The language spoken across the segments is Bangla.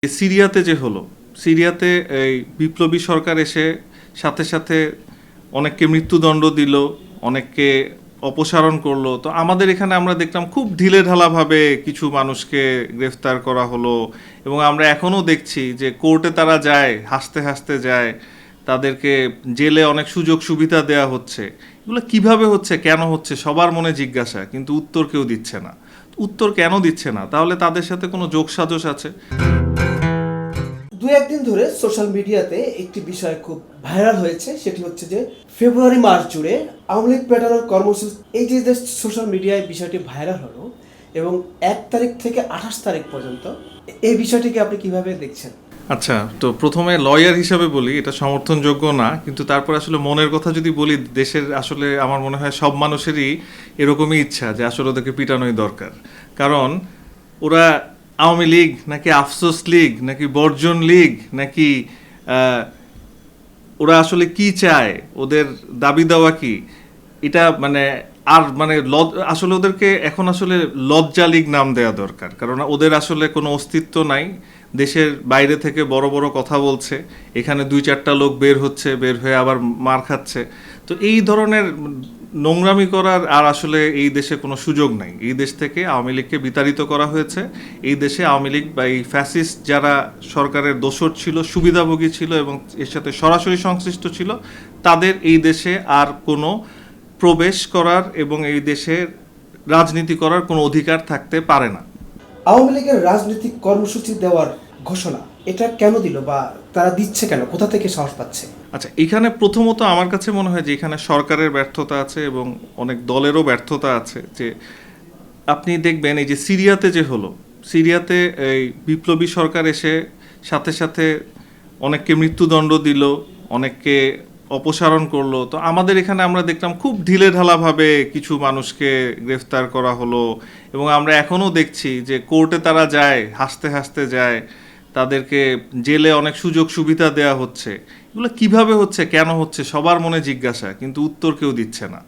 সিরিয়াতে যে হলো, সিরিয়াতে এই বিপ্লবী সরকার এসে সাথে সাথে অনেককে মৃত্যুদণ্ড দিল, অনেককে অপসারণ করলো। তো আমাদের এখানে আমরা দেখলাম খুব ঢিলেঢালাভাবে কিছু মানুষকে গ্রেফতার করা হলো, এবং আমরা এখনও দেখছি যে কোর্টে তারা যায়, হাসতে হাসতে যায়, তাদেরকে জেলে অনেক সুযোগ সুবিধা দেওয়া হচ্ছে। এগুলো কিভাবে হচ্ছে, কেন হচ্ছে, সবার মনে জিজ্ঞাসা, কিন্তু উত্তর কেউ দিচ্ছে না। উত্তর কেন দিচ্ছে না? তাহলে তাদের সাথে কোনো যোগসাজশ আছে? দু একদিন ধরে সোশ্যাল মিডিয়াতে একটি বিষয় খুব ভাইরাল হয়েছে, সেটি হচ্ছে যে ফেব্রুয়ারি মাস জুড়ে আওয়ামী লীগ পেটানোর কর্মসূচি। এই যে সোশ্যাল মিডিয়ায় বিষয়টি ভাইরাল হলো এবং 1 তারিখ থেকে 28 তারিখ পর্যন্ত, এই বিষয়টিকে আপনি কিভাবে দেখছেন? আচ্ছা, তো প্রথমে লয়ার হিসাবে বলি এটা সমর্থনযোগ্য না, কিন্তু তারপর আসলে মনের কথা যদি বলি, দেশের আসলে আমার মনে হয় সব মানুষেরই এরকমই ইচ্ছা যে আসলে ওদেরকে পিটানোই দরকার। কারণ ওরা আওয়ামী লীগ নাকি আফসোস লীগ নাকি বর্জন লীগ নাকি ওরা আসলে কি চায়, ওদের দাবি দেওয়া কি, এটা আসলে ওদেরকে এখন আসলে লজ্জা লীগ নাম দেওয়া দরকার। কারণ ওদের আসলে কোনো অস্তিত্ব নাই, দেশের বাইরে থেকে বড় বড় কথা বলছে, এখানে 2-4টা লোক বের হচ্ছে, বের হয়ে আবার মার খাচ্ছে। তো এই ধরনের নোংরামি করার আর আসলে এই দেশে কোনো সুযোগ নাই। এই দেশ থেকে আওয়ামী লীগকে বিতাড়িত করা হয়েছে। এই দেশে আওয়ামী লীগ বা এই ফ্যাসিস্ট যারা সরকারের দোসর ছিল, সুবিধাভোগী ছিল এবং এর সাথে সরাসরি সংশ্লিষ্ট ছিল, তাদের এই দেশে আর কোনো প্রবেশ করার এবং এই দেশের রাজনীতি করার কোনো অধিকার থাকতে পারে না। আওয়ামী লীগের রাজনৈতিক কর্মসূচি দেওয়ার ঘোষণা এটা কেন দিল, বা তারা দিচ্ছে কেন, কোথা থেকে সাহস পাচ্ছে? আচ্ছা, এখানে প্রথমত আমার কাছে মনে হয় যে এখানে সরকারের ব্যর্থতা আছে এবং অনেক দলেরও ব্যর্থতা আছে। যে আপনি দেখবেন এই যে সিরিয়াতে যে হলো, সিরিয়াতে এই বিপ্লবী সরকার এসে সাথে সাথে অনেককে মৃত্যুদণ্ড দিল, অনেককে অপসারণ করলো। তো আমাদের এখানে আমরা দেখলাম খুব ঢিলেঢালাভাবে কিছু মানুষকে গ্রেফতার করা হলো, এবং আমরা এখনও দেখছি যে কোর্টে তারা যায়, হাসতে হাসতে যায়, তাদেরকে জেলে অনেক সুযোগ সুবিধা দেওয়া হচ্ছে। এগুলো কিভাবে হচ্ছে, কেন হচ্ছে, সবার মনে জিজ্ঞাসা, কিন্তু উত্তর কেউ দিচ্ছে না।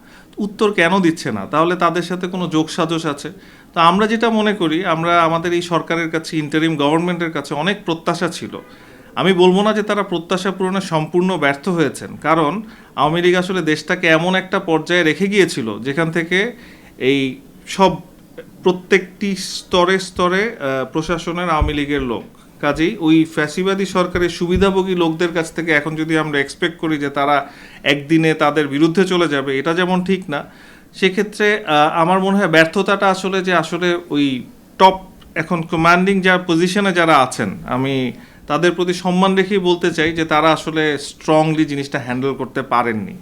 উত্তর কেন দিচ্ছে না? তাহলে তাদের সাথে কোনো যোগসাজশ আছে? তো আমরা যেটা মনে করি, আমাদের এই সরকারের কাছে, ইন্টারিম গভর্নমেন্টের কাছে অনেক প্রত্যাশা ছিল। আমি বলবো না যে তারা প্রত্যাশা পূরণে সম্পূর্ণ ব্যর্থ হয়েছেন, কারণ আওয়ামী লীগ আসলে দেশটাকে এমন একটা পর্যায়ে রেখে গিয়েছিল যেখান থেকে এই সব প্রত্যেকটি স্তরে স্তরে প্রশাসনের আওয়ামী লীগের লোক। কাজেই ওই ফ্যাসিবাদী সরকারের সুবিধাভোগী লোকদের কাছ থেকে এখন যদি আমরা এক্সপেক্ট করি যে তারা একদিনে তাদের বিরুদ্ধে চলে যাবে, এটা যেমন ঠিক না। সেক্ষেত্রে আমার মনে হয় ব্যর্থতাটা আসলে ওই টপ এখন কমান্ডিং যা পজিশনে যারা আছেন, আমি তাদের প্রতি সম্মান রেখেই বলতে চাই যে তারা আসলে স্ট্রংলি জিনিসটা হ্যান্ডেল করতে পারেননি,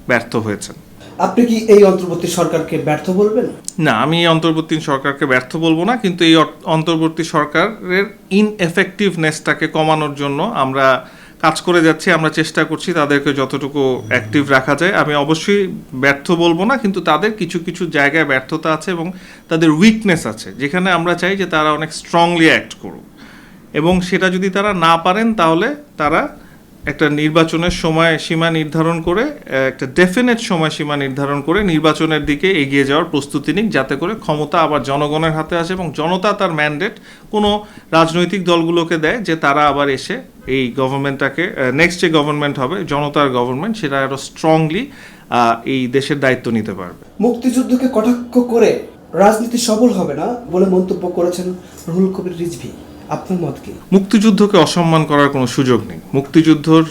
ব্যর্থ হয়েছেন। আপনি কি এই অন্তর্বর্তী সরকারকে ব্যর্থ বলবেন? না, আমি এই অন্তর্বর্তী সরকারকে ব্যর্থ বলবো না, কিন্তু এই অন্তর্বর্তী সরকারের ইনএফেক্টিভনেসটাকে কমানোর জন্য আমরা কাজ করে যাচ্ছি। আমরা চেষ্টা করছি তাদেরকে যতটুকু অ্যাক্টিভ রাখা যায়। আমি অবশ্যই ব্যর্থ বলবো না, কিন্তু তাদের কিছু কিছু জায়গায় ব্যর্থতা আছে এবং তাদের উইকনেস আছে, যেখানে আমরা চাই যে তারা অনেক স্ট্রংলি অ্যাক্ট করুক। এবং সেটা যদি তারা না পারেন, তাহলে তারা একটা নির্বাচনের সময়সীমা নির্ধারণ করে, একটা ডেফিনেট সময়সীমা নির্ধারণ করে নির্বাচনের দিকে এগিয়ে যাওয়ার প্রস্তুতি নিক, যাতে করে ক্ষমতা আবার জনগণের হাতে আসে এবং জনতা তার ম্যান্ডেট কোনো রাজনৈতিক দলগুলোকে দেয় যে তারা আবার এসে এই গভর্নমেন্টটাকে, নেক্সট যে গভর্নমেন্ট হবে জনতার গভর্নমেন্ট, সেটা আরও স্ট্রংলি এই দেশের দায়িত্ব নিতে পারবে। মুক্তিযুদ্ধকে কটাক্ষ করে রাজনীতি সফল হবে না বলে মন্তব্য করেছেন রুহুল কবির রিজভী। আপনার মত কি? মুক্তিযুদ্ধকে অসম্মান করার কোনো সুযোগ নেই। মুক্তিযুদ্ধর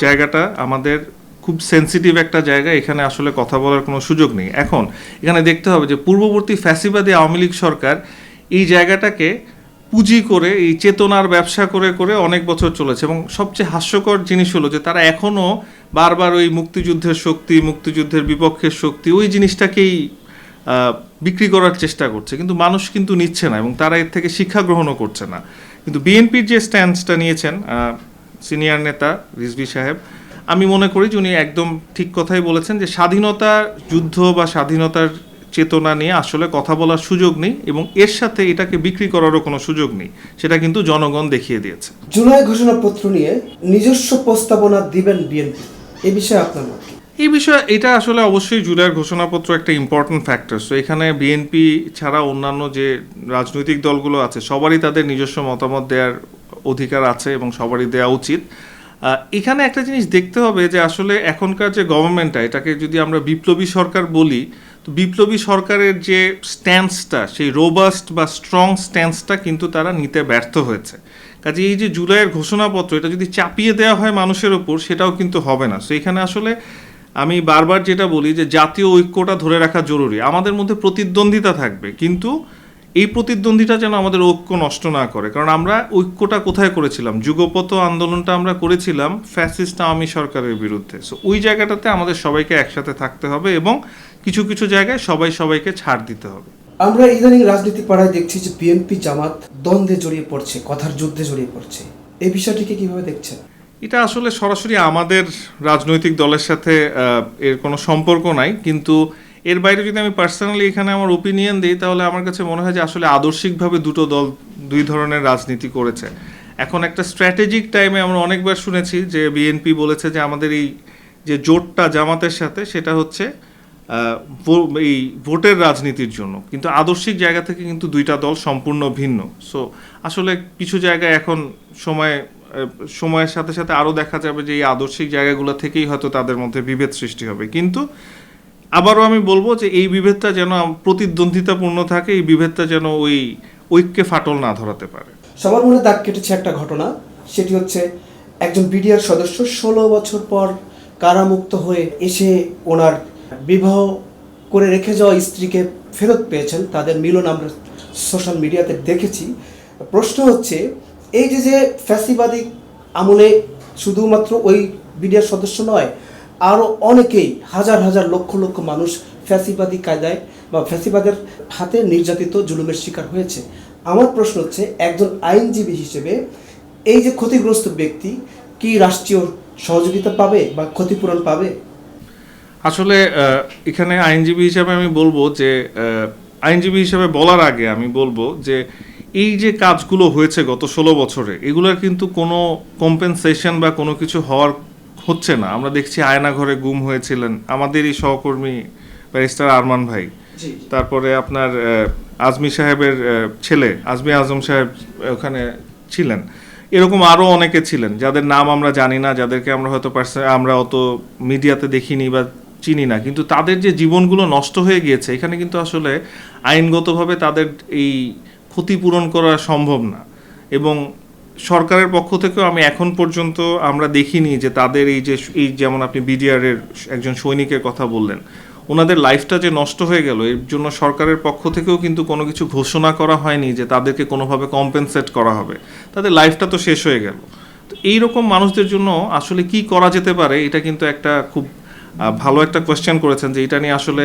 জায়গাটা আমাদের খুব সেন্সিটিভ একটা জায়গা, এখানে আসলে কথা বলার কোনো সুযোগ নেই। এখন এখানে দেখতে হবে যে পূর্ববর্তী ফ্যাসিবাদী আওয়ামী লীগ সরকার এই জায়গাটাকে পুঁজি করে, এই চেতনার ব্যবসা করে করে অনেক বছর চলেছে, এবং সবচেয়ে হাস্যকর জিনিস হলো যে তারা এখনও বারবার ওই মুক্তিযুদ্ধের শক্তি, মুক্তিযুদ্ধের বিপক্ষের শক্তি, ওই জিনিসটাকেই বিক্রি করার চেষ্টা করছে, কিন্তু মানুষ কিন্তু নিচ্ছে না এবং তারা এর থেকে শিক্ষা গ্রহণও করছে না। কিন্তু বিএনপির যে স্ট্যান্সটা নিয়েছেন সিনিয়র নেতা রিজভী সাহেব, আমি মনে করি যে উনি একদম ঠিক কথাই বলেছেন যে স্বাধীনতার যুদ্ধ বা স্বাধীনতার চেতনা নিয়ে আসলে কথা বলার সুযোগ নেই, এবং এর সাথে এটাকে বিক্রি করারও কোনো সুযোগ নেই। সেটা কিন্তু জনগণ দেখিয়ে দিয়েছে। জুলাই ঘোষণাপত্র নিয়ে নিজস্ব প্রস্তাবনা দিবেন বিএনপি, এ বিষয়ে আপনার মত? এই বিষয়ে এটা আসলে অবশ্যই জুলাইয়ের ঘোষণাপত্র একটা ইম্পর্টেন্ট ফ্যাক্টর। সো এখানে বিএনপি ছাড়া অন্যান্য যে রাজনৈতিক দলগুলো আছে, সবারই তাদের নিজস্ব মতামত দেওয়ার অধিকার আছে এবং সবারই দেওয়া উচিত। এখানে একটা জিনিস দেখতে হবে যে আসলে এখনকার যে গভর্নমেন্টটা, এটাকে যদি আমরা বিপ্লবী সরকার বলি, তো বিপ্লবী সরকারের যে স্ট্যান্সটা, সেই রোবাস্ট বা স্ট্রং স্ট্যান্সটা কিন্তু তারা নিতে ব্যর্থ হয়েছে। কাজে এই যে জুলাইয়ের ঘোষণাপত্র, এটা যদি চাপিয়ে দেওয়া হয় মানুষের ওপর, সেটাও কিন্তু হবে না। সো এখানে আসলে আমি বারবার যেটা বলি যে জাতীয় ঐক্যটা ধরে রাখা জরুরি। আমাদের মধ্যে প্রতিদ্বন্দ্বিতা থাকবে, কিন্তু এই প্রতিদ্বন্দ্বিতা যেন আমাদের ঐক্য নষ্ট না করে। কারণ আমরা ঐক্যটা কোথায় করেছিলাম? যুগপৎ আন্দোলনটা আমরা করেছিলাম ফ্যাসিস্ট আওয়ামী সরকারের বিরুদ্ধে। সো ওই জায়গাটাতে আমাদের সবাইকে একসাথে থাকতে হবে এবং কিছু কিছু জায়গায় সবাইকে ছাড় দিতে হবে। আমরা ইদানিং রাজনীতি পাড়ায় দেখছি যে বিএনপি জামাত দ্বন্দ্বে জড়িয়ে পড়ছে, কথার যুদ্ধে জড়িয়ে পড়ছে। এই বিষয়টিকে কিভাবে দেখছেন? এটা আসলে সরাসরি আমাদের রাজনৈতিক দলের সাথে এর কোনো সম্পর্ক নাই, কিন্তু এর বাইরে যদি আমি পার্সোনালি এখানে আমার ওপিনিয়ন দিই, তাহলে আমার কাছে মনে হয় যে আসলে আদর্শিকভাবে দুটো দল দুই ধরনের রাজনীতি করেছে। এখন একটা স্ট্র্যাটেজিক টাইমে আমরা অনেকবার শুনেছি যে বিএনপি বলেছে যে আমাদের এই যে জোটটা জামাতের সাথে, সেটা হচ্ছে এই ভোটের রাজনীতির জন্য, কিন্তু আদর্শিক জায়গা থেকে কিন্তু দুইটা দল সম্পূর্ণ ভিন্ন। সো আসলে কিছু জায়গায় এখন সময়ের সাথে সাথে আরও দেখা যাবে যে এই আদর্শিক জায়গাগুলো থেকেই হয়তো তাদের মধ্যে বিভেদ সৃষ্টি হবে। কিন্তু আবারও আমি বলবো যে এই বিভেদটা যেন প্রতিদ্বন্দ্বিতাপূর্ণ থাকে, এই বিভেদটা যেন ওই ঐক্যে ফাটল না ধরাতে পারে। সবার মনে দাগ কেটেছে একটা ঘটনা, সেটি হচ্ছে একজন বিডিআর সদস্য 16 বছর পর কারামুক্ত হয়ে এসে ওনার বিবাহ করে রেখে যাওয়া স্ত্রীকে ফেরত পেয়েছেন। তাদের মিলন আমরা সোশ্যাল মিডিয়াতে দেখেছি। প্রশ্ন হচ্ছে, এই যে ফ্যাসিবাদী আমলে শুধুমাত্র ওই বিডিআর সদস্য নয়, আরও অনেকেই হাজার হাজার লক্ষ লক্ষ মানুষ ফ্যাসিবাদী কায়দায় বা ফ্যাসিবাদের হাতে নির্যাতিত, জুলুমের শিকার হয়েছে। আমার প্রশ্ন হচ্ছে, একজন আইনজীবী হিসেবে এই যে ক্ষতিগ্রস্ত ব্যক্তি কি রাষ্ট্রীয় সহযোগিতা পাবে বা ক্ষতিপূরণ পাবে? আসলে এখানে আইনজীবী হিসাবে আমি বলবো যে আইনজীবী হিসাবে বলার আগে আমি বলবো যে এই যে কাজগুলো হয়েছে গত 16 বছরে, এগুলোর কিন্তু কোনো কম্পেনসেশন বা কোনো কিছু হচ্ছে না। আমরা দেখছি আয়নাঘরে গুম হয়েছিলেন আমাদেরই সহকর্মী ব্যারিস্টার আরমান ভাই, তারপরে আপনার আজমি সাহেবের ছেলে আজমি আজম সাহেব ওখানে ছিলেন, এরকম আরও অনেকে ছিলেন যাদের নাম আমরা জানি না, যাদেরকে আমরা হয়তো আমরা অত মিডিয়াতে দেখিনি বা চিনি না, কিন্তু তাদের যে জীবনগুলো নষ্ট হয়ে গিয়েছে, এখানে কিন্তু আসলে আইনগতভাবে তাদের এই ক্ষতিপূরণ করা সম্ভব না। এবং সরকারের পক্ষ থেকেও আমি এখন পর্যন্ত আমরা দেখিনি যে তাদের এই যেমন আপনি বিডিআরের একজন সৈনিকের কথা বললেন, ওনাদের লাইফটা যে নষ্ট হয়ে গেল, এর জন্য সরকারের পক্ষ থেকেও কিন্তু কোনো কিছু ঘোষণা করা হয়নি যে তাদেরকে কোনোভাবে কম্পেনসেট করা হবে। তাদের লাইফটা তো শেষ হয়ে গেল। তো এইরকম মানুষদের জন্য আসলে কি করা যেতে পারে, এটা কিন্তু একটা খুব ভালো একটা কোয়েশ্চেন করেছেন, যে এটা নিয়ে আসলে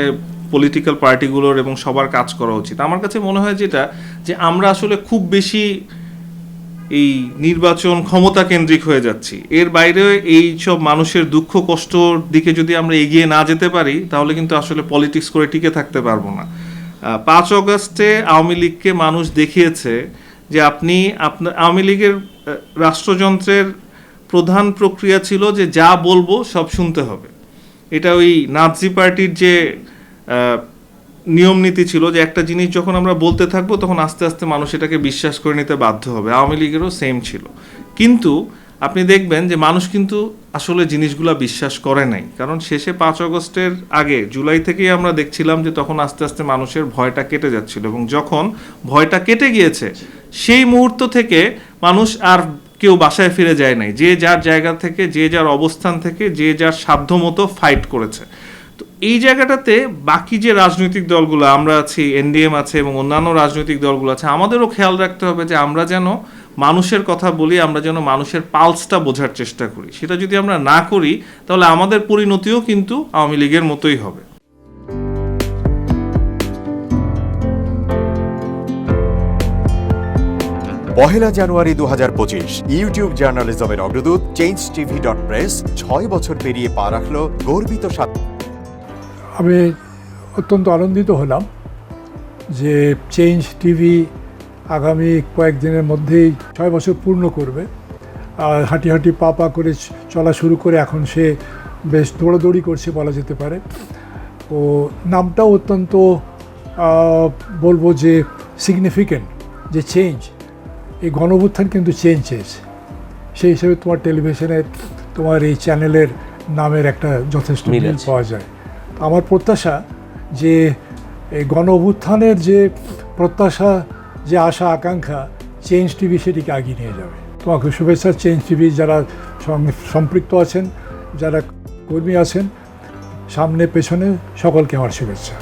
পলিটিক্যাল পার্টিগুলোর এবং সবার কাজ করা উচিত। আমার কাছে মনে হয় যেটা, যে আমরা আসলে খুব বেশি এই নির্বাচন ক্ষমতা কেন্দ্রিক হয়ে যাচ্ছি, এর বাইরে এই সব মানুষের দুঃখ কষ্টর দিকে যদি আমরা এগিয়ে না যেতে পারি, তাহলে কিন্তু আসলে পলিটিক্স করে টিকে থাকতে পারবো না। 5 অগস্টে আওয়ামী লীগকে মানুষ দেখিয়েছে যে আপনার আওয়ামী লীগের রাষ্ট্রযন্ত্রের প্রধান প্রক্রিয়া ছিল যে যা বলবো সব শুনতে হবে। এটা ওই নাৎসি পার্টির যে নিয়ম নীতি ছিল যে একটা জিনিস যখন আমরা বলতে থাকবো তখন আস্তে আস্তে মানুষ এটাকে বিশ্বাস করে নিতে বাধ্য হবে। আওয়ামী লীগেরও সেম ছিল, কিন্তু আপনি দেখবেন যে মানুষ কিন্তু আসলে জিনিসগুলো বিশ্বাস করে নাই। কারণ শেষে 5 অগস্টের আগে জুলাই থেকেই আমরা দেখছিলাম যে তখন আস্তে আস্তে মানুষের ভয়টা কেটে যাচ্ছিল, এবং যখন ভয়টা কেটে গিয়েছে সেই মুহূর্ত থেকে মানুষ আর কেউ বাসায় ফিরে যায় নাই, যে যার জায়গা থেকে, যে যার অবস্থান থেকে, যে যার সাধ্যমতো ফাইট করেছে। তো এই জায়গাটাতে বাকি যে রাজনৈতিক দলগুলো আমরা আছি, এনডিএম আছে এবং অন্যান্য রাজনৈতিক দলগুলো আছে, আমাদেরও খেয়াল রাখতে হবে যে আমরা যেন মানুষের কথা বলি, আমরা যেন মানুষের পালসটা বোঝার চেষ্টা করি। সেটা যদি আমরা না করি, তাহলে আমাদের পরিণতিও কিন্তু আওয়ামী লীগের মতোই হবে। পহেলা জানুয়ারি 2025 ইউটিউব জার্নালিজমের অগ্রদূত changetv.press 6 বছর পেরিয়ে পা রাখল গর্বিত আমি অত্যন্ত আনন্দিত হলাম যে চেঞ্জ টিভি আগামী কয়েকদিনের মধ্যেই 6 বছর পূর্ণ করবে। হাঁটি হাঁটি পা পা করে চলা শুরু করে এখন সে বেশ দৌড়াদৌড়ি করছে বলা যেতে পারে। তো নামটাও অত্যন্ত বলবো যে সিগনিফিক্যান্ট, যে চেঞ্জ, এই গণঅভ্যুত্থান কিন্তু চেঞ্জ চেয়েছে। সেই হিসেবে তোমার টেলিভিশনের তোমার এই চ্যানেলের নামের একটা যথেষ্ট মিল মিল আছে। পাওয়া যায়। আমার প্রত্যাশা যে এই গণঅভ্যুত্থানের যে প্রত্যাশা, যে আশা আকাঙ্ক্ষা, চেঞ্জ টিভি সেটিকে এগিয়ে নিয়ে যাবে। তোমাকে শুভেচ্ছা চেঞ্জ টিভি যারা সম্পৃক্ত আছেন, যারা কর্মী আছেন, সামনে পেছনে সকলকে আমার শুভেচ্ছা।